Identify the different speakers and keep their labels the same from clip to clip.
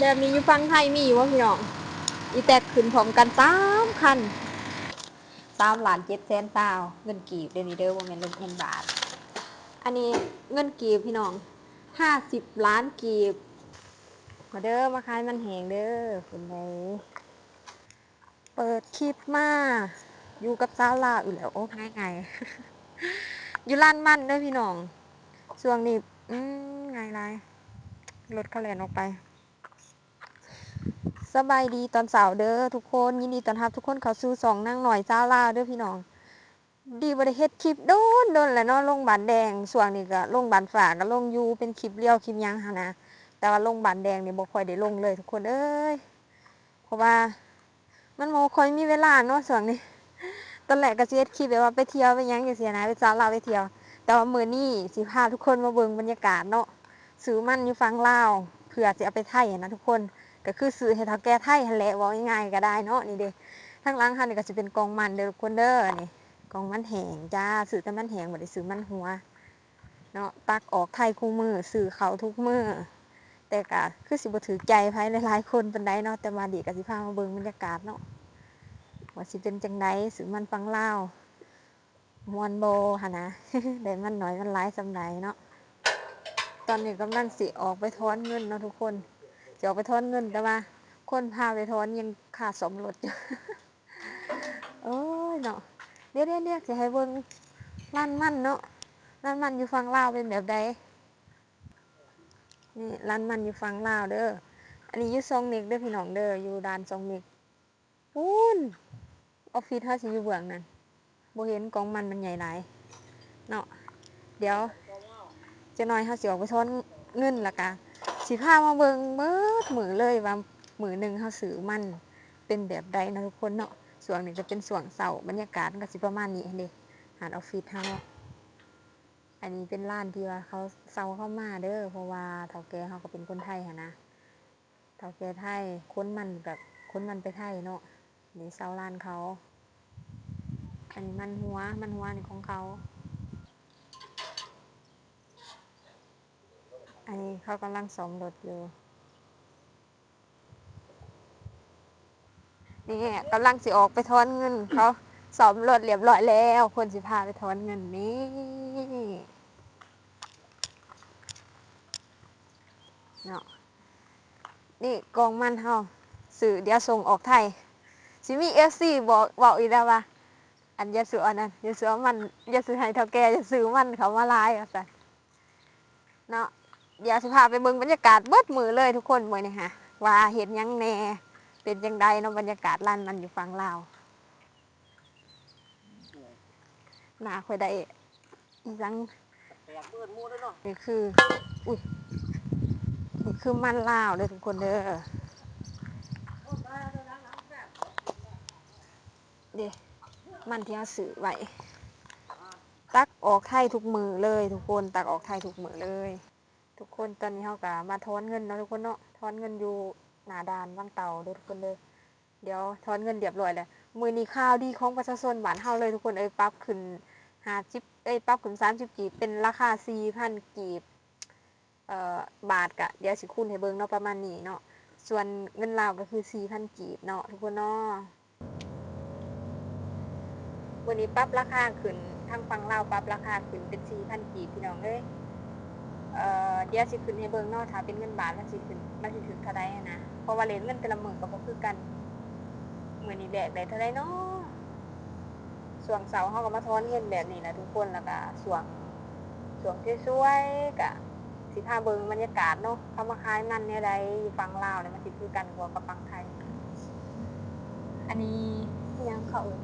Speaker 1: แบบนี้อยู่ฟังไทยมีอยู่ว่าพี่น้องอีแตกขึ้นพร้อมกัน3 คัน3,700,000ตาวเงินกีบเดยวนี้เด้อว่าแม่นเงินบาทอันนี้เงินกีบพี่น้อง50 ล้านกีบมาเด้อมาขายมันแหงเด้อคุณไหนเปิดคลิปมาอยู่กับสาวลาวอยู่แล้วโอ้ง่ายๆอยู่ร้านมันเด้อพี่น้องช่วงนี้ง่ายไรรถเขาแล่นออกไปสบายดีตอนเสาร์เด้อทุกคนยินดีต้อนรับทุกคนเข้าสู่สองนางหน่อยสาวลาวเด้อพี่น้องดีบ่ได้เฮ็ดคลิปโดนแหละเนาะโรงพยาบาลแดงช่วงนี้ก็โรงพยาบาลฝากก็ลงอยู่เป็นคลิปเลี้ยวคลิปหยังหั่นนะแต่ว่าโรงพยาบาลแดงนี่บ่ค่อยได้ลงเลยทุกคนเอ้ยเพราะว่ามันบ่ค่อยมีเวลาเนาะช่วงนี้ตอนแรกก็สิเฮ็ดคลิปแบบว่าไปเที่ยวไปหยังจังซี่นะไปสาวลาวไปเที่ยวแต่ว่ามื้อนี้สิพาทุกคนมาเบิ่งบรรยากาศเนาะซื้อมันอยู่ฝั่งลาวเพื่อสิเอาไปไทยนะทุกคนก็คือซื้อให้เฒ่าแก่ไทยหั่นแหละเว้าง่ายๆก็ได้เนาะนี่เด้ทางหลังหั่นนี่ก็สิเป็นกองมันเด้อทุกคนเด้อนี่กองมันแห้งจ้าซื้อแต่มันแห้งบ่ได้ซื้อมันหัวเนาะตักออกไทยคู่มื้อซื้อเขาทุกมื้อแต่ก็คือสิบ่ถูกใจไผหลายๆคนปานใดเนาะแต่มาดีก็สิพามาเบิ่งบรรยากาศเนาะว่าสิเป็นจังไดซื้อมันฝั่งลาวม่วนบ่หั่นนะ ได้มันน้อยมันหลายส่ำใดเนาะตอนนี้กำลังสิออกไปถอนเงินเนาะทุกคนสิออกไปถอนเงินแต่ว่าคนพาไปถอนยังค่าซ่อมรถอยู่ โอ้ยเนาะเดี๋ยวสิให้เบิ่งร้านมันเนาะร้านมันอยู่ฝั่งลาวเป็นแบบใดนี่ร้านมันอยู่ฝั่งลาวเด้ออันนี้อยู่ซองเมกเด้อพี่น้องเด้ออยู่ด่านซองเมกปูนออฟฟิศเฮาสิอยู่เบื้องนั้นบ่เห็นกองมันใหญ่หลายเนาะเดี๋ยวจักหน่อยเฮาสิออกไปถอนเงินแล้วก็สิพามาเบิ่งเบิดมื้อเลยว่ามื้อหนึงเฮาซื้อมันเป็นแบบใดเนาะทุกคนเนาะช่วงนี้จะเป็นช่วงเช้าบรรยากาศมันก็สิประมาณนี้เด้หาดออฟฟิศเฮาเนาะอันนี้เป็นร้านที่ว่าเขาเซาเข้ามาเด้อเพราะว่าเฒ่าแก่เฮาก็เป็นคนไทยหันนะเฒ่าแก่ไทยคนมันไปไทยเนาะนี่เซาร้านเขาอันนี้มันหัวนี่ของเขาอันนี้เขากำลังซ่อมรถอยู่นี่กำลังสิออกไปถอนเงินเขาซ่อมรถเรียบร้อยแล้วคนสิพาไปถอนเงินนี่เนาะนี่กองมันเฮาสื่อเดี๋ยวส่งออกไทยสิมี FC บอกอีกแล้วว่าอันอย่าซื้ออันนั้นอย่าซื้อมันอย่าซื้อให้เฒ่าแก่อย่าซื้อมันเขามาหลายว่าซั่นเนาะเดี๋ยวสิพาไปเบิ่งบรรยากาศเบิดมื้อเลยทุกคนมื้อนี้ฮะว่าเฮ็ดหยังแหน่เป็นจังไดเนาะบรรยากาศร้านมันอยู่ฝั่งลาวน่าค่อยได้อีหยังนี่คืออุ้ยนี่คือมันลาวเด้อทุกคนเด้อเด้มันที่เฮาซื้อไว้ตักออกไทยทุกมื้อเลยทุกคนตักออกไทยทุกมื้อเลยทุกคนตอนนี้เฮาก็มาถอนเงินเนาะทุกคนเนาะถอนเงินอยู่หน้าด่านวังเต่าเด้อทุกคนเด้อเดี๋ยวถอนเงินเรียบร้อยแล้วมื้อนี้ข่าวดีของประชาชนบ้านเฮาเลยทุกคนปรับขึ้น50ปรับขึ้น30กีบเป็นราคา4,000กีบบาทก็เดี๋ยวสิคูณให้เบิ่งเนาะประมาณนี้เนาะส่วนเงินลาวก็คือ4,000กีบเนาะทุกคนเนาะมื้อนี้ปรับราคาขึ้นทางฝั่งลาวปรับราคาขึ้นเป็น4,000กีบพี่น้องเอ้ยเดี๋ยวสิขึ้นให้เบิ่งเนาะถ้าเป็นเงินบาทมันสิขึ้นมันสิถึงเท่าใดนะเพราะว่าเรตเงินแต่ละมื้อก็บ่คือกันมื้อนี้แลกได้เท่าใดเนาะช่วงเช้าเฮาก็มาถอนเงินแบบนี้แหละทุกคนแล้วก็ช่วงสวยๆก็สิพาเบิ่งบรรยากาศเนาะเขามาขายมันแนวใดอยู่ฝั่งลาวเนี่ยมันสิคือกันบ่กับฝั่งไทยอันนี้อิหยังเขาเอิ้น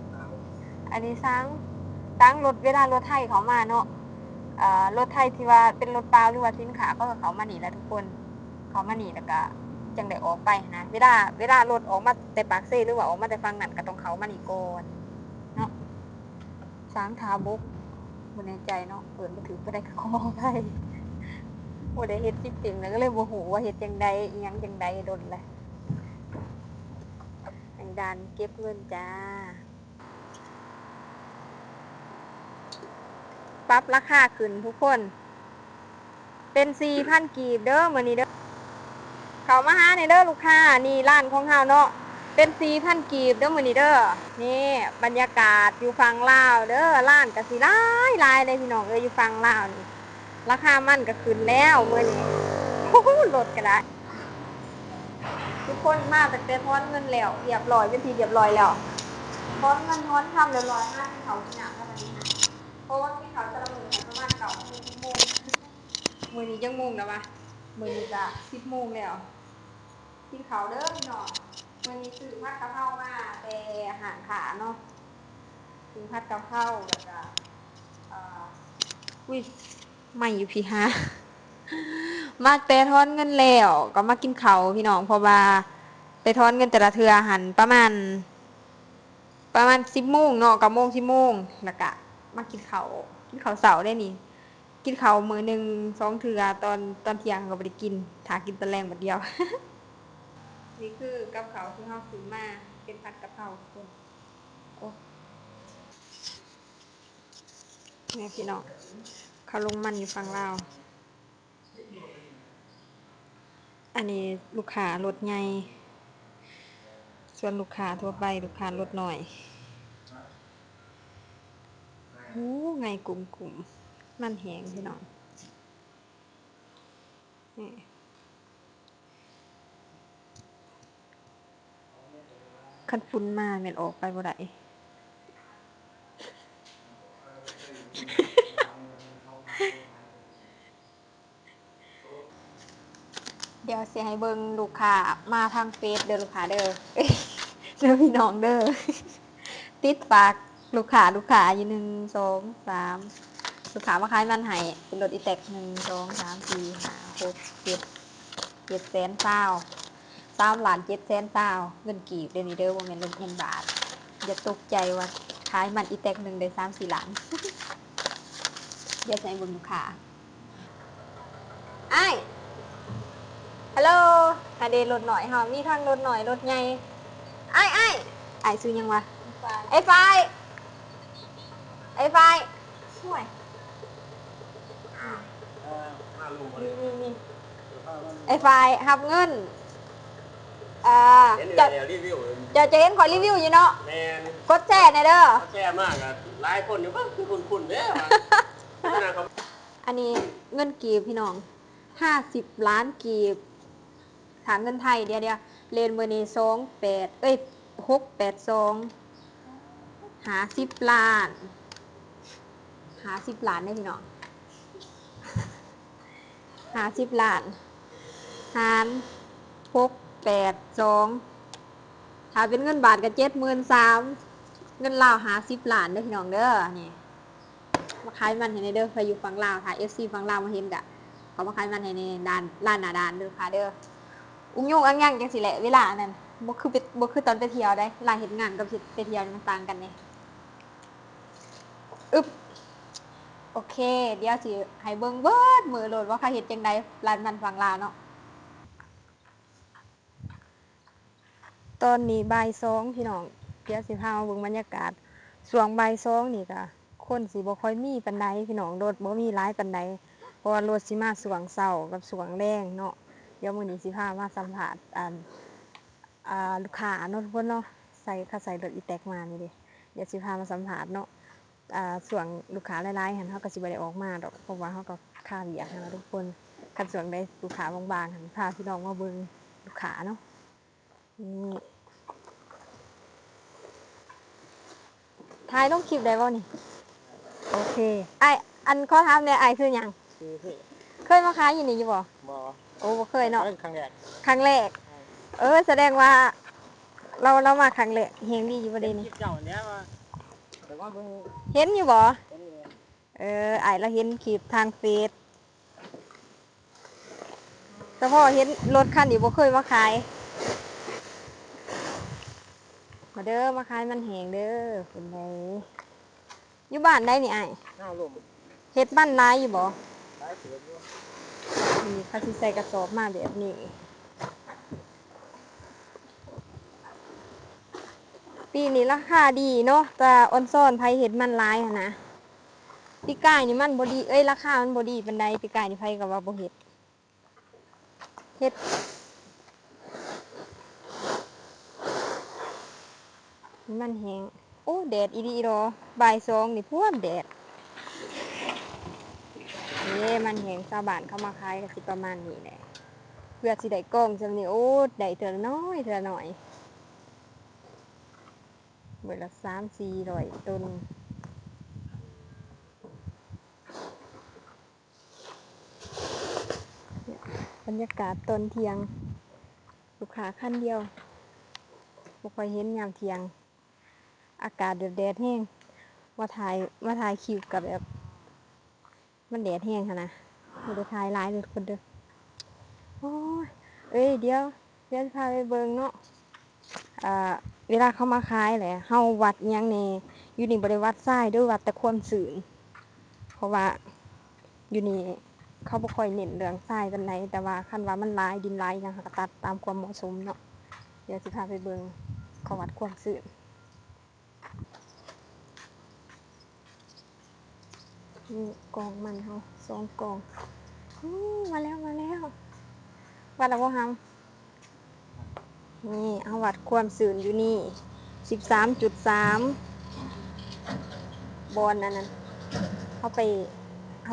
Speaker 1: อันนี้ช้างรถเวลารถไทยเขามาเนาะรถไทยที่ว่าเป็นรถเปล่าหรือว่าสินค้าก็เขามานี่แหละทุกคนเขามานี่แล้วก็จังได้ออกไปนะเวลารถออกมาแต่ปากเซหรือว่าออกมาแต่ฝั่งนั้นก็ต้องเขามานี่ก่อนเนาะช้างทาบกบ่แน่ใจเนาะเอิ้นบ่ถูกบ่ได้ก็ขออภัยบ่ได้เฮ็ดจริงๆแล้วก็เลยบ่ฮู้ว่าเฮ็ดจังใดอิหยังจังใดโดนแหละอันด่านเก็บเงินจ้าปรับราคาขึ้นทุกคนเป็น4,000กีบเด้อมื้อนี้เด้อ เขามาหาในเด้อลูกค้านี่ร้านของเฮาเนาะเป็น4,000กีบเด้อมื้อนี้เด้อนี่บรรยากาศอยู่ฝั่งลาวเด้อร้านก็สิหลายเลยพี่น้องเอ้ยอยู่ฝั่งลาวนี่ราคามันก็ขึ้นแล้วมื้อนี้โอ้โหลดก็ได้ทุกคนมาตั้งแต่ทอนเงินแล้วเรียบร้อยเป็นที่เรียบร้อยแล้วทอนเงินทอนคำเรียบร้อยมากที่เขาที่หนักแล้วบัดนี้นะเพราะว่าที่เขาจะละมื้อให้ประมาณ9:00 นมื้อนี้จังโมงแล้ววะมื้อนี้ก็10:00 นแล้วกินข้าวเด้อพี่น้องมื้อนี้ซื้อผัดกะเพรามาแต่อาหารขาเนาะซื้อผัดกะเพราแล้วก็อุ้ยไม่อยู่พี่ฮะมาแต่ทอนเงินแล้วก็มากินข้าวพี่น้องเพราะว่าไปทอนเงินแต่ละเทื่อหันประมาณ10:00 นเนาะ9:00 น10:00 นแล้วก็มากินข้าวเช้าได้นี่กินข้าวมื้อหนึง2เทื่อตอนเที่ยงก็บ่ได้กินถ้ากินตอนแลงบัดเดียว นี่คือกับเขาวที่เราซื้อมาเป็นผัดกะเพราคนโอ้เนี่ยพี่น้องเขาลงมันอยู่ฝั่งลาวอันนี้ลูกค้ารถใหญ่ส่วนลูกค้าทั่วไปลูกค้ารถหน่อยโอ้ไงกลุ่มมันแหงพี่น้องนี่คันฝุ่นมาแม่นออกไปบ่ได้เดี๋ยวสิให้เบิ่งลูกค้ามาทางเฟซเด้อลูกค้าเด้อเด้อพี่น้องเด้อติดปากลูกค้าอยู่1 2 3ลูกค้ามาขายมันให้เป็นรถอีแท็ก1 2 3 4 5 6 7 7 3,700,000เงินกีบเดี๋ยวนี้เด้อบ่แม่นเงินบาทอย่าตกใจว่าขายมันอีแท็กหนึ่งได้3-4 ล้านเดี๋ยวจะให้เบิ่งลูกค้าอ้ายฮัลโหลอะเดรถหน่อยเฮามีทั้งรถหน่อยรถใหญ่อ้ายซื้อยังวะไอ้ไฟช่วยนี่ไอ้ไฟหับเงิน
Speaker 2: เห็นอยู่
Speaker 1: จะ
Speaker 2: แล้วรีวิว
Speaker 1: จะเห็นขอรีวิวอยู่เนาะ
Speaker 2: แมน
Speaker 1: กดแชร์หน่อยเด้อ
Speaker 2: แช่มากอ่ะหลายคนอยู่บ้างคือคุณเด้อนะครับ
Speaker 1: อันนี้เงินกีบพี่น้อง50 ล้านกีบถามเงินไทยเดี๋ยวเลนเบอร์นี้68250 ล้านได้พี่น้อง50 ล้านหาร682ถ้าเป็นเงินบาทก็73,000เงินลาว50 ล้านเด้อพี่น้องเด้อนี่มาขายมันให้ในเด้อใครอยู่ฝั่งลาวถ้า FC ฝั่งลาวมาเห็นกะเขามาขายมันให้ในด้านร้านหน้าด้านเด้อค่ะเด้ออุ้งยุ่งอังยังจังสิแหละเวลานั้นบ่คือตอนไปเที่ยวได้เวลาเฮ็ดงานกับไปเที่ยวมันต่างกันนี่อึบโอเคเดี๋ยวสิให้เบิ่งเบิดมื้อโลดว่าเขาเฮ็ดจังได๋ร้านมันฝั่งลาวเนาะตอนนี้บ่าย2พี่น้องเดี๋ยวสิพามาเบิ่งบรรยากาศช่วงบ่าย2นี่ก็คนสิบ่ค่อยมีปานใดพี่น้องรถบ่มีหลายปานใดเพราะว่ารถสิมาช่วงเช้ากับช่วงแลงเนาะเดี๋ยวมื้อนี้สิพามาสัมภาษณ์ลูกค้าเนาะทุกคนเนาะใส่รถอีแต๊กมานี่เด้เดี๋ยวสิพามาสัมภาษณ์เนาะส่วนลูกค้าหลายๆหันเฮาก็สิบ่ได้ออกมาดอกเพราะว่าเฮาก็ค่าเวียกนะทุกคนคันส่วนใดลูกค้าบางๆหันพาพี่น้องมาเบิ่งลูกค้าเนาะนี่ถ่ายลงคลิปได้บ่นี่โอเคอันขอถามแหน่อ้ายคือหยังเคยมาขายอยู่นี่อยู่บ่
Speaker 2: บ่
Speaker 1: โอ้บ่เคยเนาะ
Speaker 2: เป็นครั้งแรก
Speaker 1: แสดงว่าเรามาครั้งแรกเฮงดีอยู่บ่เด้นี่
Speaker 2: เจ้าเนี้ยว่าแต่ว่าเบิ่ง
Speaker 1: เห็นอยู่บ่
Speaker 2: เห็นเลย
Speaker 1: อ้ายเราเห็นคลิปทางเฟซแต่พอเห็นรถคันนี้บ่เคยมาขายมาเด้อมาขายมันแหงเด้อเป็นไดอยู่บ้านได้นี่อ้าย
Speaker 2: หน้าลม
Speaker 1: เฮ็ดบ้านนายอยู่บ่
Speaker 2: หลายเสืออยู่
Speaker 1: นี่เขาสิใส่กระสอบมาแบบนี้ปีนี้ราคาดีเนาะแต่ออนซ่อนไผเฮ็ดมันหลายหั่นนะปีกายนี่มันบ่ดีราคามันบ่ดีปานใดปีกายนี่ไผก็ว่าบ่เฮ็ด มันแห้งโอ้แดดอีดีรอบ่ายสองนี่พ่วมแดดนี่มันแห้งชาวบ้านเข้ามาขายก็สิประมาณนี้แหละเพื่อสิได้กล้องจำนี่โอ้ได้เท่าน้อยเท่าน้อยเบิดละ300-400ต้นบรรยากาศตอนเที่ยงลูกค้าคันเดียวบ่ค่อยเห็นยามเที่ยงอากาศแดดแห้งมาถ่ายคลิปกับแบบมันแดดแห้งค่ะนะบ่ได้ถ่ายหลายเลยคนเด้อโอ้ยเดี๋ยวพาไปเบิ่งเนาะเวลาเขามาขายแหละเฮาวัดอิหยังแน่อยู่นี่บ่ได้วัดทรายเด้อวัดแต่ความชื้นเพราะว่าอยู่นี่เขาบ่ค่อยเน้นเรื่องทรายปานใดแต่ว่าคันว่ามันหลายดินหลายหยังเขาก็ตัดตามความเหมาะสมเนาะเดี๋ยวสิพาไปเบิ่งเขาวัดความชื้นนี่กองมันเฮา2กองมาแล้ววัดแล้วบ่หำนี่เฮาวัดความชื้นอยู่นี่13.3บอนอันนั้นเขา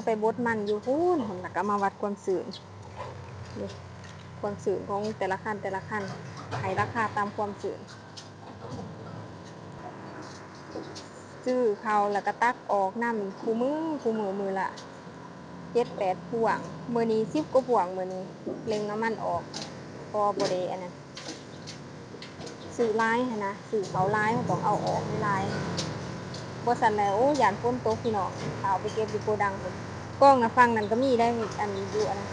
Speaker 1: ไปบดมันอยู่พู้นแล้วก็มาวัดความชื้นนี่ความชื้นของแต่ละขั้นให้ราคาตามความชื้นซื้อเขาแล้วก็ตักออกน้ำคู่มือมือละ7-8พวงมื้อนี้10กว่าพวงมื้อนี้เล็งน้ำมันออกพอบ่ได้อันนั้นซื้อหลายหั้นนะซื้อเขาหลายมันต้องเอาออกหลายบ่ซั้นแล้วโอ้ย้านฝนตกพี่น้องเอาไปเก็บอยู่โกดังพุ่นกล้องน่ะฝั่งนั้นก็มีได้อันนี้อยู่อันนั้น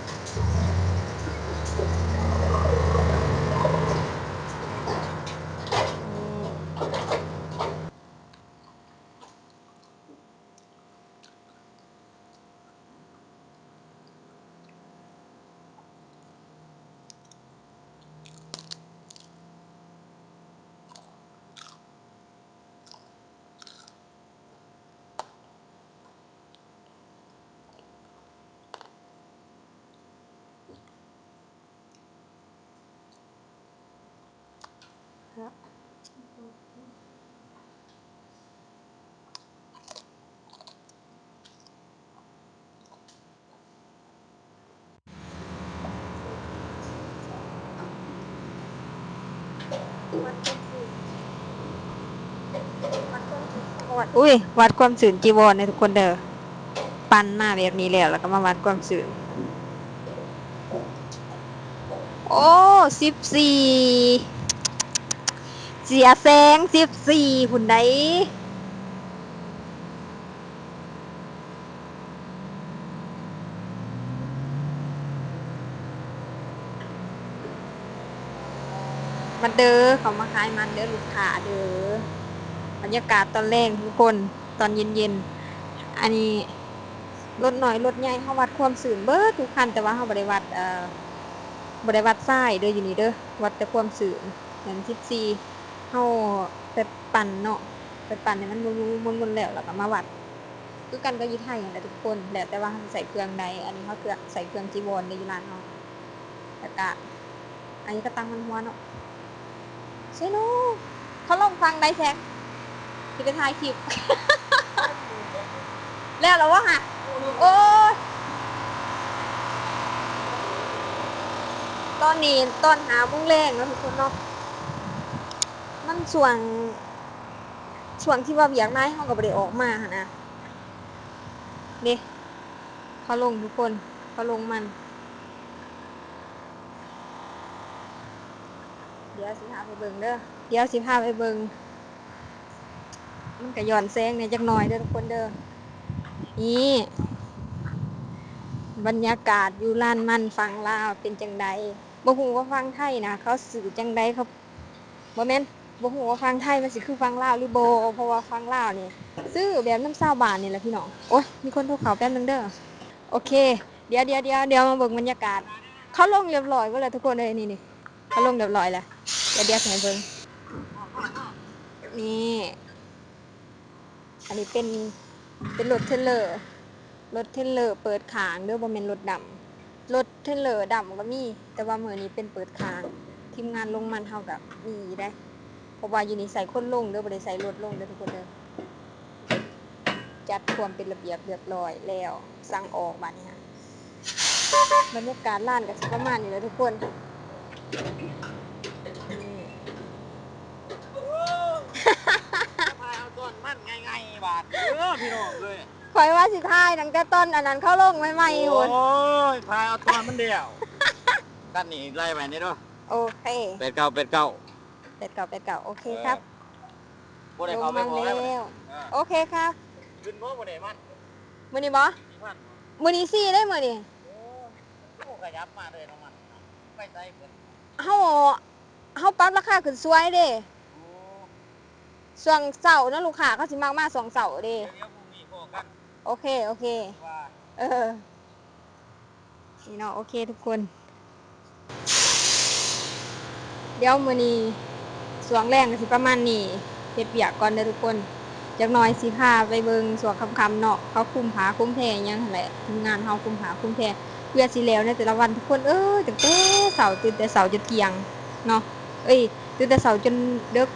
Speaker 1: วัดความชื้นจีวรในทุกคนเด้อปั่นมาแบบนี้แล้วก็มาวัดความชื้นโอ้14เสียแสง14หุ่นใดมันเด้อเขามาขายมันเด้อลูกค้าเด้อบรรยากาศตอนแรกทุกคนตอนเย็นๆอันนี้รถหน่อยรถใหญ่เฮาวัดความชื้นเบิดทุกคันแต่ว่าเฮาบ่ได้วัดทรายเด้ออยู่นี่เด้อวัดแต่ความชื้นอย่าง14เฮาไปปั่นเนาะไปปั่นให้มันมุนๆแล้วก็มาวัดคือกันกับอยู่ไทยนั่นแหละทุกคนแล้วแต่ว่าเฮาสิใส่เครื่องใดอันนี้เฮาใส่เครื่องจีวรเด้ออยู่ร้านเฮาแล้วก็อันนี้ก็ตั้งมันหัวเนาะใช่เนาะเขาลงฟังได้แท้สิไปถ่ายคลิป แล้วเหรอวะฮะโอ้ยตอนนี้ตอนหาโมงแรงเนาะทุกคนเนาะมันช่วงที่ว่าเวียกนายเฮาก็บ่ได้ออกมาหั่นนะนี่เขาลงทุกคนเขาลงมันเดี๋ยวสิพาไปเบิ่งเด้อเดี๋ยวสิพาไปเบิ่งมันก็ย้อนแสงเนี่ยจักหน่อยเด้อทุกคนเด้อนี่บรรยากาศอยู่ลานมันฝั่งลาวเป็นจังใดบ่ฮู้ว่าฝั่งไทยนะเขาสื่อจังใดเขาบ่แม่นบ่ฮู้ว่าฝั่งไทยมันสิคือฝั่งลาวหรือบ่เพราะว่าฝั่งลาวนี่ซื้อแบบน้ำชาวบ้านนี่แหละพี่น้องโอ๊ยมีคนโทรเข้าแป๊บนึงเด้อโอเคเดี๋ยวมาเบิ่งบรรยากาศเขาลงเรียบร้อยเบิดแล้วทุกคนเอ้ยนี่เขาลงเรียบร้อยแล้วเดี๋ยวสิให้เบิ่งนี่อันนี้เป็นรถเทรลเลอร์เปิดข้างเด้อบ่แม่นรถดำรถเทรลเลอร์ดำก็มีแต่ว่ามื้อนี้เป็นเปิดข้างทีมงานลงมันเฮาก็มีได้ เพราะว่าอยู่นี่ใส่คนลงเด้อบ่ได้ใส่รถลงเด้อทุกคนเด้อจัดความเป็นระเบียบเรียบร้อยแล้วสั่งออกบัดนี้ฮะบรรยากาศร้านก็สิประมาณนี้แหละทุกคนนี่
Speaker 2: พายเอาต้นมันไงบาทพี่น้องเลย
Speaker 1: ข่อยว่าสิทายตั้งแต่ต้นอันนั้นเข้าลงใหม่ๆอยู่
Speaker 2: โอ้ยพายเอาต้นมันเดียวกันนี่ไล่ไปนี่ด้วย
Speaker 1: โอเค
Speaker 2: เป็ดเก่าเป็ดเก่า
Speaker 1: เป็ดเก่าโอเคครับ
Speaker 2: บ่ได้
Speaker 1: ลง
Speaker 2: เขาไป
Speaker 1: มา
Speaker 2: บอก
Speaker 1: แล้
Speaker 2: แล้ว
Speaker 1: วโอเคครับ
Speaker 2: ขึ้นบ่บ่ได้มัน
Speaker 1: มื้อนี้บ่
Speaker 2: มัน
Speaker 1: มื้อนี้4ได้มื้อนี้
Speaker 2: โอ้ขยับมาเลยน้องมันไปใส่เพิ่น
Speaker 1: เฮาปรับราคาขึ้นสวยเด้ช่วงเสาร์นะลูกค้าเขาสิมักมา2เสาร์เด้
Speaker 2: เดี๋ยวพรุ่งนี้พอกัน
Speaker 1: โอเค
Speaker 2: ว่า
Speaker 1: นี่เนาะโอเคทุกคน เดี๋ยวมื้อนี้สวงแรงก็สิประมาณนี้เฮ็ดเวียกก่อนเด้อทุกคนจักหน่อยสิพาไปเบิ่งสวงค่ำๆเนาะเขาคุมผาคุมแพหยังหั่นแหละทีมงานเฮาคุมผาคุมแพเพื่อสิแล้วในแต่ละวันทุกคนตั้งแต่เช้าตื่นแต่เช้าจนเที่ยงเนาะตื่นแต่เช้าจนดึก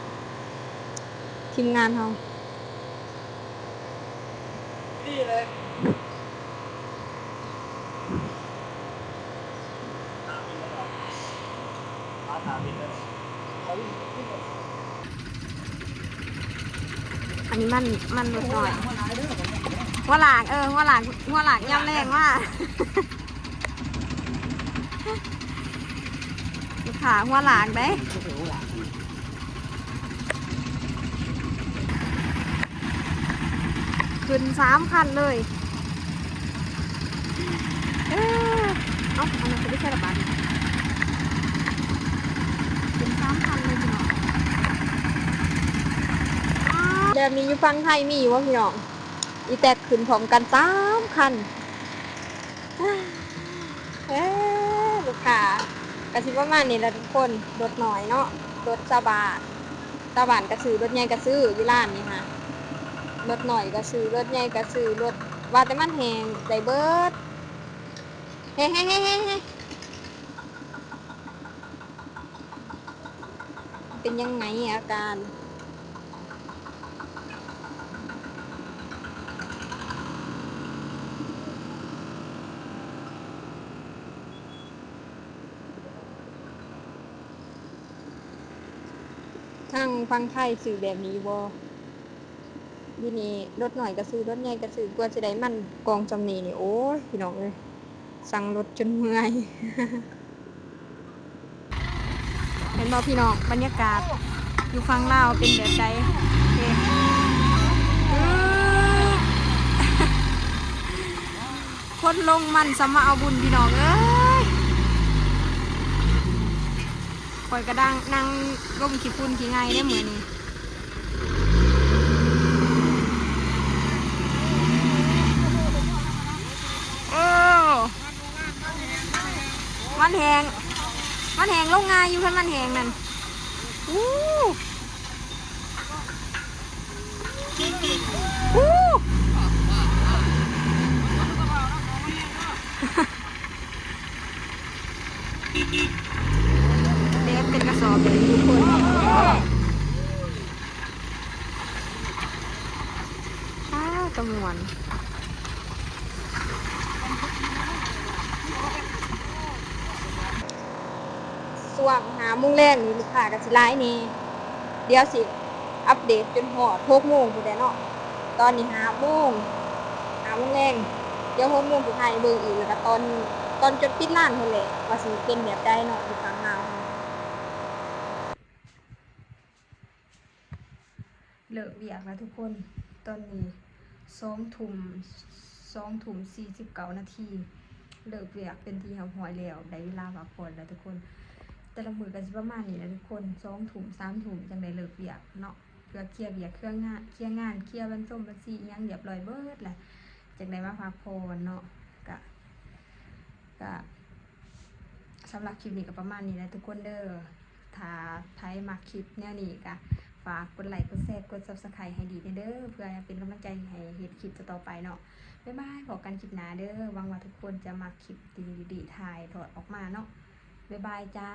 Speaker 1: ทีมงานเฮา
Speaker 2: ดีเลยถามบินเลย
Speaker 1: อันนี้มันลดหน่อยหัวหลากหัวหลากย่ำแรงมากลูกค้าหัวหลากเด้ขึ้น3 คันเลยอันนั้นคือไม่ใช่ระบาดขึ้น3 คันเลยพี่น้องแบบนี้อยู่ฟังไทยมีอยู่ว่าพี่น้องอีแตกขึ้นพร้อมกัน3 คันลูกค้ากระซิบประมาณนี้แหละทุกคนรถหน่อยเนาะรถตาบานกระซื้อรถใหญ่กระซื้ออยู่ร้านนี้ค่ะรถหน่อยกระซื้อรถใหญ่กระซื้อรถว่าแต่มันแหงใจเบิดเฮ้เป็นยังไงอาการทางฟังไทยสื่อแบบนี้บ่อยู่นี่รถหน่อยก็ซื้อรถใหญ่ก็ซื้อกว่าจะได้มันกองจำนีนี่โอ้ยพี่น้องเลยสั่งรถจนเมื่อย เห็นบ่พี่น้องบรรยากาศอยู่ฟังลาวเป็นแบบใดคนลงมันสมาเอาบุญพี่น้องเอ้ยคอยกระดังนั่งร่มขี้ฝุ่นขี้ไงได้เหมือนนี่มันแหงลงงายอยู่เพื่อนมันแหงนั่นเด็กเป็นกระสอบเลยทุกคนจำนวนส่วงหาโมงแรกนี่ลูกค้าก็สิไลน์นี่เดี๋ยวสิอัปเดตจนหอด6 โมงพุ่นแหละเนาะตอนนี้5 โมงแรงเดี๋ยว6 โมงสิถ่ายเบิ่งอีกแล้วก็ตอนจนปิดร้านพุ่นแหละว่าสิเป็นแบบใดเนาะอยู่ฝั่งลาวเลิกเวียกแล้วทุกคนตอนนี้2 ทุ่ม 49 นาทีเลิกเวียกเป็นที่เฮาหอยแล้วได้เวลาพักผ่อนแล้วทุกคนแต่ละมื้อก็สิประมาณนี้นะทุกคน2 ทุ่ม 3 ทุ่มจังได้เลิกเวียกเนาะเพื่อเคลียร์เวียกเคลียร์งานเคลียร์บัญชีอิหยังเรียบร้อยเบิดแหละจังได้มาพักผ่อนเนาะก็สำหรับคลิปนี้ก็ประมาณนี้นะทุกคนเด้อถ้าใครมักคลิปแนวนี้ก็ฝากกดไลค์กดแชร์กด Subscribe ให้ดีเด้อเพื่อเป็นกำลังใจให้เฮ็ดคลิปต่อไปเนาะบ๊ายบายพบกันคลิปหน้าเด้อหวังว่าทุกคนจะมักคลิปดีๆถ่ายทอดออกมาเนาะบ๊ายบายจ้า